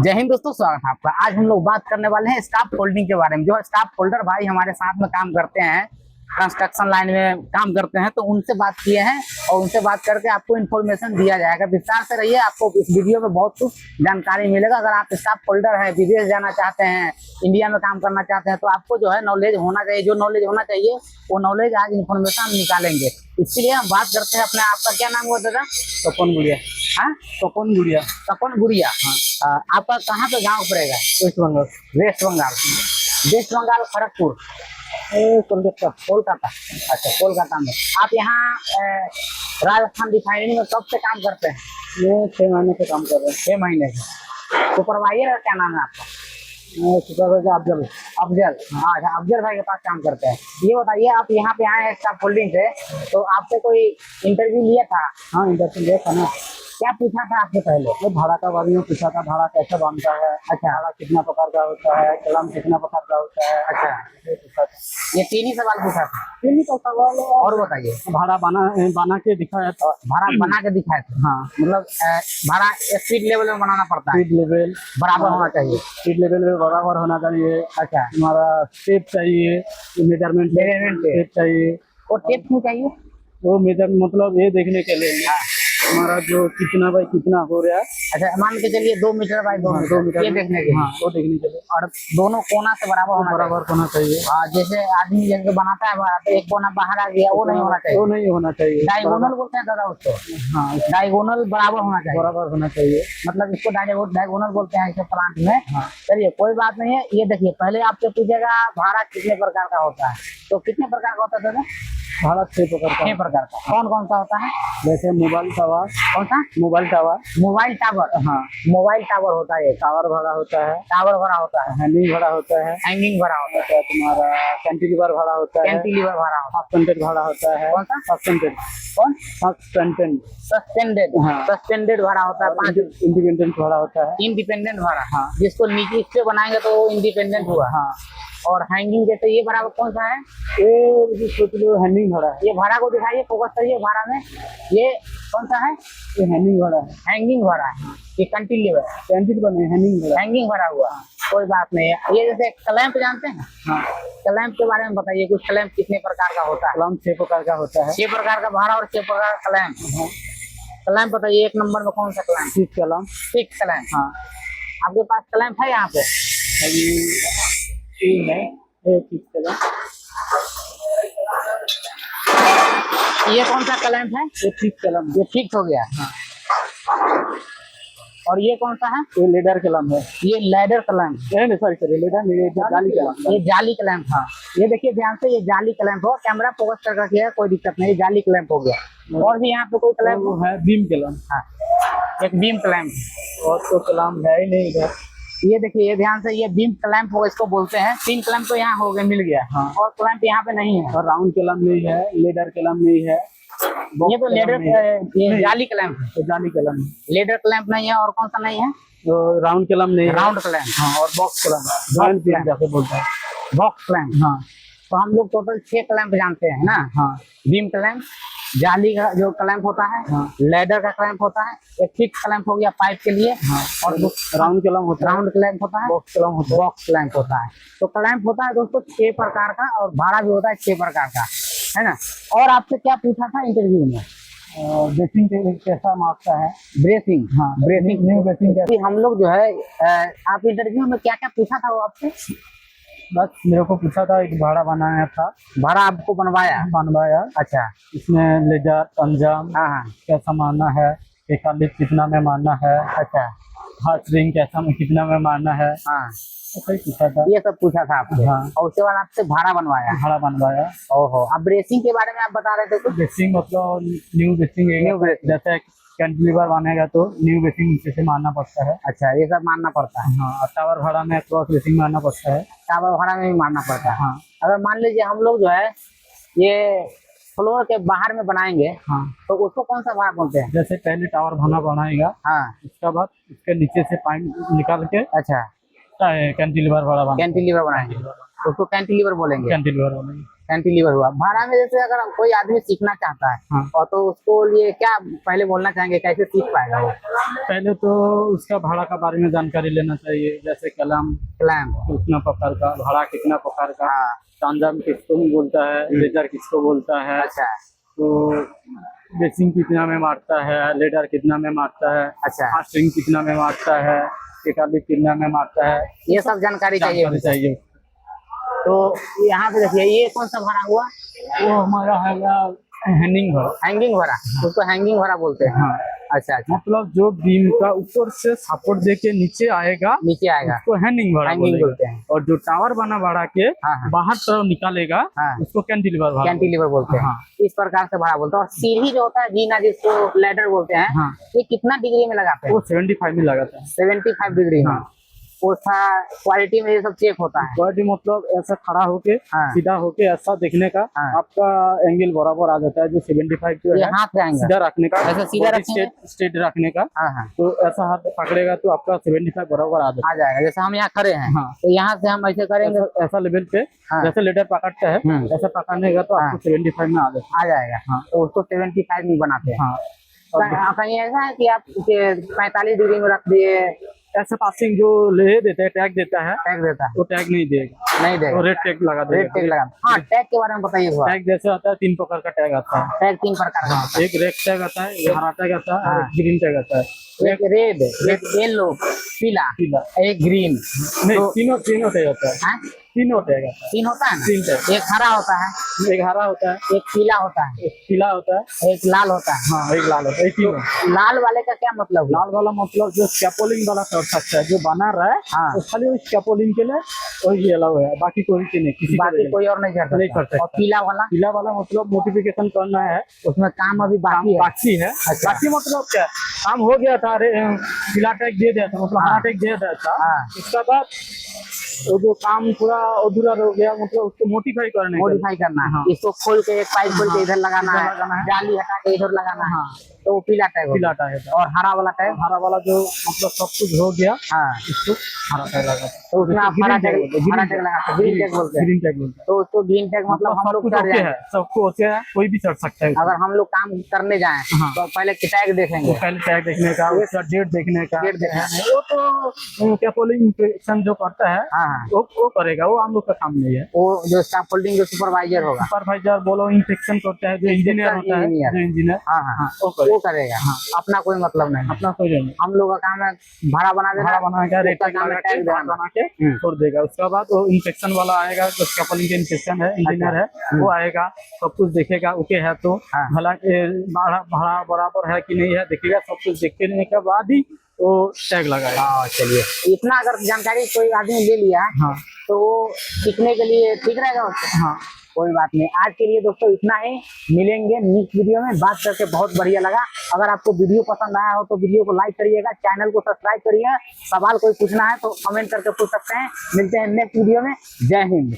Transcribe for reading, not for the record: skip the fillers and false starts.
जय हिंद दोस्तों, स्वागत है आपका। आज हम लोग बात करने वाले हैं स्टाफ फोल्डिंग के बारे में। जो स्टाफ फोल्डर भाई हमारे साथ में काम करते हैं, कंस्ट्रक्शन लाइन में काम करते हैं, तो उनसे बात किए हैं और उनसे बात करके आपको इन्फॉर्मेशन दिया जाएगा। विस्तार से रहिए, आपको इस वीडियो में बहुत कुछ जानकारी मिलेगा। अगर आप स्टाफ फोल्डर है, विदेश जाना चाहते हैं, इंडिया में काम करना चाहते हैं, तो आपको जो है नॉलेज होना चाहिए। जो नॉलेज होना चाहिए वो नॉलेज आज इन्फॉर्मेशन हम निकालेंगे। इसके लिए हम बात करते हैं अपने। आपका क्या नाम हुआ दादा? तपन गुड़िया। हाँ, तपन गुड़िया। तपन गुड़िया। हाँ, आपका कहाँ पे गाँव पड़ेगा? West Bengal. West Bengal. West Bengal, Kharagpur, Kolkata. Kolkata. अच्छा, कोलकाता में। आप यहाँ राजस्थान रिफाइनरी में कब से काम करते हैं? ये 6 महीने से काम कर रहे हैं। 6 महीने से। सुपरवाइजर का क्या नाम है आपका? सुपरवाइजर अफजल। अफजल। हाँ, अच्छा, अफजल भाई के पास काम करते हैं। ये बताइए, आप यहाँ पे आए हैं स्टाफ फोल्डिंग से, तो आपसे कोई इंटरव्यू लिया था? हाँ, इंटरव्यू दिया था ना। क्या पूछा था आपसे पहले? वो भाड़ा का बारे में पूछा था, भाड़ा कैसे बनता है, अच्छा, भाड़ा कितना प्रकार का होता है, कलम कितना प्रकार का होता है। अच्छा, ये पूछा था। ये 3 ही सवाल पूछा था। तीन का सवाल। और बताइए। भाड़ा बना के दिखाया था। भाड़ा बना के दिखाए थे? हाँ, मतलब भाड़ा स्पीड लेवल में बनाना पड़ता है, स्पीड लेवल बराबर होना चाहिए। स्पीड लेवल में बराबर होना चाहिए। अच्छा, हमारा टेप चाहिए, मेजरमेंट टेप चाहिए। और टेप क्यों चाहिए? वो मेजर मतलब ये देखने के लिए हमारा जो कितना बाई कितना हो रहा है। अच्छा, मान के चलिए 2 मीटर बाई 2 2 मीटर ये देखने के लिए। हाँ, वो देखने के लिए। और दोनों कोना से बराबर होना बराबर होना चाहिए। हाँ, जैसे आदमी जैसे बनाता है भाड़ा, तो एक कोना बाहर आ गया, वो नहीं होना चाहिए। वो नहीं होना चाहिए। डायगोनल बोलते हैं दादा उसको। हाँ, डायगोनल बराबर होना चाहिए। बराबर होना चाहिए। मतलब इसको डायगोनल बोलते हैं इसे प्लांट में। हाँ, चलिए, कोई बात नहीं है। ये देखिए, पहले आपसे पूछेगा भाड़ा कितने प्रकार का होता है, तो कितने प्रकार का होता है दादा? भाड़ा 6 प्रकार का। 6 प्रकार का। कौन कौन सा होता है? जैसे मोबाइल टावर। कौन सा? Mobile tower. Mobile tower. हाँ, मोबाइल टावर होता है। टावर भाड़ा होता है, टावर भाड़ा होता है, हैंगिंग भाड़ा होता है, हैंगिंग भाड़ा होता है, तुम्हारा कैंटिलीवर भाड़ा होता है, कैंटिलीवर भाड़ा होता है। सस्पेंडेड भाड़ा होता है। कौन सा? सस्पेंडेड। कौन? सस्पेंडेड। सस्पेंडेड। हाँ। सस्पेंडेड भाड़ा होता है। 5 इंडिपेंडेंट भाड़ा होता है। इंडिपेंडेंट भाड़ा। हाँ। जिसको नीचे इस पे बनाएंगे तो वो इंडिपेंडेंट हुआ। हाँ, और हैंगिंग जैसे ये भाड़ा कौन सा है? ये सोच लो हैंगिंग भाड़ा है। ये भाड़ा को दिखाइए, फोकस करिए भाड़ा में। ये कौन सा है? ये हैंगिंग भाड़ा है। हैंगिंग भाड़ा है। ये कैंटिलीवर, कैंटिलीवर नहीं, हैंगिंग भाड़ा। हैंगिंग भरा हुआ। कोई बात नहीं है। ये जैसे क्लैंप जानते हैं? हाँ, क्लैंप के बारे में बताइए कुछ। क्लैंप कितने प्रकार का होता है? कलम 6 प्रकार का होता है। 6 प्रकार का भाड़ा और 6 प्रकार का क्लैंप। क्लैंप बताइए, 1 नंबर में कौन सा क्लैंप? 6 कलम। 6 क्लैंप। हाँ, आपके पास क्लैंप है यहाँ पे? अभी 3 है। 6 कलम। ये कौन सा क्लैंप है? ये 6 कलम है। ये फिक्स हो गया। हाँ। और ये कौन सा है? ये लेडर कलम है। ये लैडर क्लैंप। नहीं, सॉरी, लेडर नहीं, ये जाली कलम। ये जाली क्लैंप। हाँ, ये देखिए ध्यान से, ये जाली क्लैंप हो। कैमरा फोकस कर रखिए, कोई दिक्कत नहीं। जाली क्लैंप हो गया। और भी यहाँ पे कोई क्लैंप वो है बीम कलम। हाँ, एक बीम क्लैंप। और तो कलम है ही नहीं इधर। ये देखिए, ये ध्यान से, ये बीम क्लैंप हो, इसको बोलते हैं। 3 क्लैंप तो यहाँ हो गए, मिल गया। हाँ। और क्लैंप यहाँ पे नहीं है। और राउंड कलम नहीं है, लेडर कलम नहीं है। ये तो लेडर, ये जाली क्लैंप है। तो जाली कलम है। लेडर क्लैंप नहीं है। और कौन सा नहीं है? तो राउंड कलम नहीं है। Round clamp. हाँ, और बॉक्स कलम, जॉइंट पिन जैसे बोलता है। Box clamp. हाँ, तो हम लोग टोटल 6 क्लैंप जानते हैं ना। हाँ, बीम क्लैंप, जाली का जो क्लैंप होता है, हाँ। लेडर का क्लैंप होता है, एक फिक्स क्लैंप हो गया पाइप के लिए। हाँ, और राउंड कलम होता है, राउंड क्लैंप होता है, बॉक्स कलम होता है। बॉक्स क्लैंप होता है। तो क्लैंप होता है दोस्तों 6 प्रकार का, और भाड़ा भी होता है 6 प्रकार का, है ना। और आपसे क्या पूछा था इंटरव्यू में? बेसिंग कैसा मारता है। ब्रेसिंग। हाँ, ब्रेसिंग। न्यू बेसिंग कैसा। कि हम लोग जो है आप इंटरव्यू में क्या क्या पूछा था वो आपसे? बस मेरे को पूछा था, एक भाड़ा बनाया था। भाड़ा आपको बनवाया? अच्छा। इसमें लेजर पंजाम हाँ, हाँ। कैसा मारना है, एकालिप कितना में मारना है, अच्छा। हाथ रिंग कैसा में कितना में मारना है, हाँ, ऐसा ही पूछा था। ये सब पूछा था आपसे। हाँ। और उसके बाद आपसे भाड़ा बनवाया? भाड़ा बनवाया। ओहो। अब ब्रेसिंग के बारे में आप बता रहे थे कुछ? बेसिंग मतलब न्यू बेसिंग न्यू बेसिंग। जैसे कैंटिलीवर बनेगा तो न्यू बेसिंग नीचे से मारना पड़ता है। अच्छा, ये सब मानना पड़ता है। हाँ, और टावर भाड़ा में क्रॉस बेसिंग मारना पड़ता है। टावर भाड़ा में भी मानना पड़ता है। हाँ, अगर मान लीजिए हम लोग जो है ये फ्लोर के बाहर में बनाएंगे, हाँ, तो उसको कौन सा भाड़ा बोलते हैं? जैसे पहले टावर भाड़ा बनाएगा, हाँ। उसके बाद उसके नीचे से पाइप निकाल के अच्छा, कैंटिलीवर भाड़ा कैंटिलीवर बनाएंगे, उसको कैंटिलीवर बोलेंगे। कैंटिलीवर बनेगा। कैंटिलीवर हुआ। भाड़ा में जैसे अगर कोई आदमी सीखना चाहता है हाँ। और तो उसको लिए क्या पहले बोलना चाहेंगे, कैसे सीख पाएगा वो? पहले तो उसका भाड़ा का बारे में जानकारी लेना चाहिए, जैसे कलम क्लैम। कितना प्रकार का, भाड़ा कितना प्रकार का, हाँ। तांजम किसको बोलता है, लेजर किसको बोलता है, अच्छा तो बेसिंग कितना में मारता है, लेडर कितना में मारता है, अच्छा, स्ट्रिंग कितना में मारता है, एकालिक कितना में मारता है, ये सब जानकारी जानकारी चाहिए। चाहिए। तो यहाँ पे देखिए ये कौन सा भाड़ा हुआ? वो हमारा है हैंगिंग भाड़ा। हैंगिंग भाड़ा, उसको हैंगिंग भाड़ा बोलते हैं। हाँ, अच्छा अच्छा, मतलब जो बीम का ऊपर से सपोर्ट देके नीचे आएगा नीचे आएगा, उसको हैंगिंग भाड़ा हैंगिंग बोलेगा। बोलते हैं। और जो टावर बना भाड़ा के हाँ, हाँ। बाहर तरफ निकालेगा हाँ। उसको कैंटिलीवर भाड़ा कैंटिलीवर बोलते हैं। हाँ। इस प्रकार से भाड़ा बोलते हैं। और सीढ़ी जो होता है जीना, जिसको लैडर बोलते हैं, हाँ। ये कितना डिग्री में लगाते हैं? वो 75 में लगाता है। 75 डिग्री में। हाँ। उसका क्वालिटी में ये सब चेक होता है। बॉडी मतलब ऐसा खड़ा होके हाँ। सीधा होके ऐसा देखने का हाँ। आपका एंगल बराबर आ जाता है। जो 75 जो ये है हाथ जाएंगे सीधा रखने का, ऐसा सीधा body रखेंगे? स्ट्रेट रखने का, हाँ हाँ, तो ऐसा हाथ पकड़ेगा तो आपका 75 बराबर आ जाता आ जाएगा। जैसे हम यहाँ खड़े हैं हाँ। तो यहाँ से हम ऐसे है। करेंगे, ऐसा लेवल पे हाँ। जैसे लेडर पकड़ता है ऐसा पकड़ने का तो आपको 75 में आ जाता आ जाएगा। हाँ। तो उसको 75 में बनाते है। हैं। हाँ, और कहीं ऐसा है कि आप उसे 45 डिग्री में रख दिए, ऐसा पासिंग जो ले देता है, टैग देता है, टैग देता है? वो टैग नहीं देगा, नहीं देगा, वो रेड टैग लगा रेड देगा। टैग लगा। हाँ, टैग के बारे में बताइए थोड़ा। टैग जैसे आता है 3 प्रकार का टैग आता है। टैग 3 प्रकार का होता एक रेड टैग आता है, एक हरा टैग आता है और हाँ। एक ग्रीन टैग आता है। है। एक रेड, एक येलो, पीला, पीला एक ग्रीन। नहीं, तो- तीनों टैग होता है। हाँ? तीनों टैग आता 3 होता है ना? 3 टैग। एक हरा होता है, है। एक हरा होता है, एक पीला होता है, एक पीला होता है, एक लाल होता है। हाँ एक लाल होता है। तीनों। लाल वाले का क्या मतलब हुआ? लाल वाला मतलब जो स्कैपोलिंग वाला कर सकता है, जो बना रहा है हाँ। तो खाली उस स्कैपोलिंग के लिए वही अलाउ है, बाकी कोई के नहीं, किसी बाकी को कोई और नहीं कर नहीं कर सकता। सकता। और पीला वाला, पीला वाला मतलब मोटिफिकेशन करना है, उसमें काम अभी बाकी है। बाकी है। अच्छा। बाकी मतलब क्या, काम हो गया था, अरे पीला टैग दे दिया था, मतलब हरा टैग दे दिया था। हाँ। उसके बाद वो जो काम पूरा अधूरा हो गया, मतलब उसको मोडिफाई करने के लिए। मॉडिफाई करना है। हाँ। इसको खोल के एक पाइप खोल के इधर लगाना इधर है, लगाना है। जाली हटा के इधर लगाना है, हाँ। तो वो पीला टैग पीला होगा। टैग है। और हरा वाला टैग, हरा वाला जो मतलब सब कुछ हो गया, हाँ, इसको हरा टैग लगा, तो उसमें आप हरा टैग लगाते हैं, ग्रीन टैग बोलते हैं। ग्रीन टैग बोलते हैं। तो उसको ग्रीन टैग मतलब हम सब लोग कुछ कर ओके रहे है, हैं। सबको ओके है, कोई भी चढ़ सकता है। अगर हम लोग काम करने जाएं हाँ। तो पहले टैग देखेंगे, तो पहले टैग देखने का, उसका डेट देखने का, डेट देखना है। वो तो क्या पोलिंग इंस्पेक्शन जो करता है हाँ हाँ, वो करेगा, वो हम लोग का काम नहीं है। वो जो स्टाफ होल्डिंग जो सुपरवाइजर होगा, सुपरवाइजर बोलो, इंस्पेक्शन करता है जो इंजीनियर होता है, इंजीनियर। जो इंजीनियर, हाँ हाँ, हाँ, वो करेगा। वो करेगा। अपना कोई मतलब नहीं। अपना कोई नहीं, हम लोग का काम है भाड़ा बना देना, भाड़ा बना के रेट उसका काम है टैग बना देना। के छोड़ देगा। उसके बाद वो इंस्पेक्शन वाला आएगा, जो स्कैफोल्डिंग के इंस्पेक्शन है, इंजीनियर है, वो आएगा, सब कुछ देखेगा, ओके है तो हाँ। भला भाड़ा बराबर है कि नहीं है देखेगा। सब कुछ देखने के बाद ही वो टैग लगाएगा। हाँ, चलिए इतना अगर जानकारी कोई आदमी ले लिया हाँ तो वो सीखने के लिए ठीक रहेगा उसको। हाँ, कोई बात नहीं। आज के लिए दोस्तों इतना ही, मिलेंगे नेक्स्ट वीडियो में। बात करके बहुत बढ़िया लगा। अगर आपको वीडियो पसंद आया हो तो वीडियो को लाइक करिएगा, चैनल को सब्सक्राइब करिए। सवाल कोई पूछना है तो कमेंट करके पूछ सकते हैं। मिलते हैं नेक्स्ट वीडियो में। जय हिंद।